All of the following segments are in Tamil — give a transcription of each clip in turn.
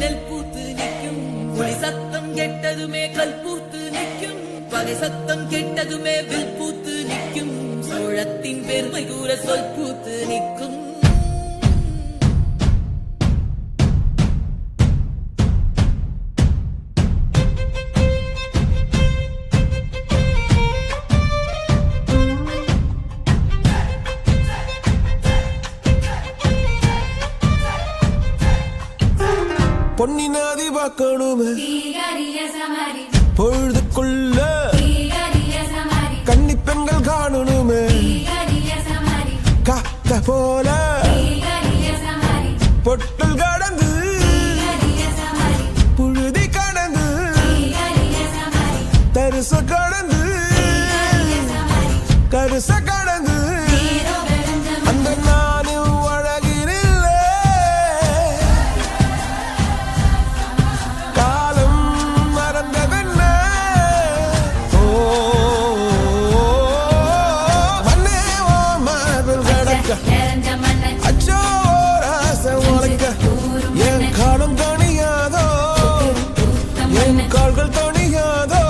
நெல் பூத்து நிற்கும். புலி சத்தம் கெட்டதுமே கல் பூத்து நிற்கும். பகை சத்தம் கெட்டதுமே வில் பூத்து நிற்கும். சோழத்தின் பெருமை கூற சொல் பூத்து நிற்கும். பொன்னி நதி பார்க்கணுமே பொழுதுக்குள்ள கன்னி பெண்கள் காணணுமே காத்த போல பொட்டல் கடந்து புழுதி கடந்து தரிச கடந்து கருச கடந்து அந்த நானும் அழகினில்லை காலம் மறந்ததென்ன மண்ணே ஓ மார்பில் கடக்க அச்சோ ராச உனக்க என் காலம் தணியாதோ என் கால்கள் தணியாதோ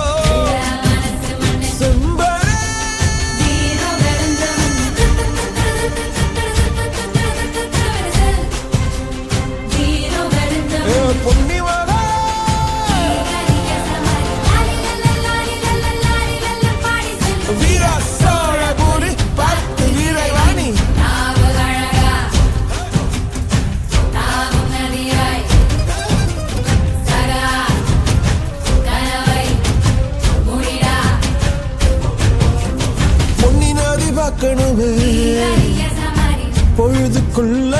பொழுதுக்குள்ள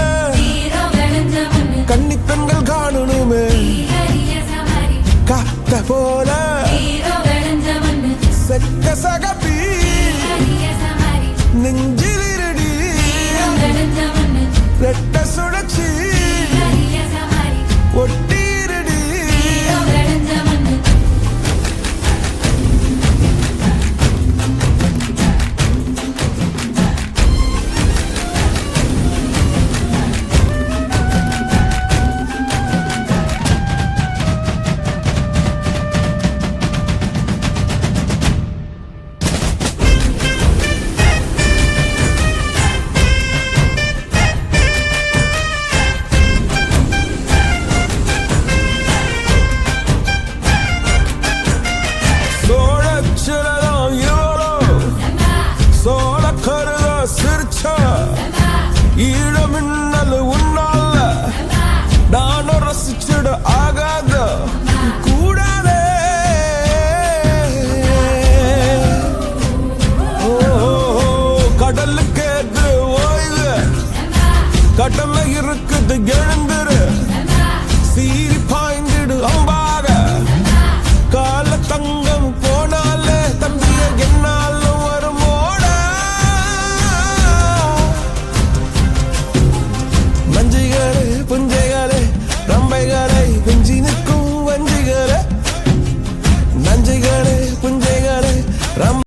கன்னி பெண்கள் காணணுமே காத்த போல செக்க சகப்பி நெஞ்சில் இருடி ரெட்ட சுழற்சி ஒட்டி ஈழமின்னல் உன்னால நானும் ரசிச்சிட ஆகாத கூடாதே கடலுக்கு ஓய்வு கடமை இருக்குது எழுந்துரு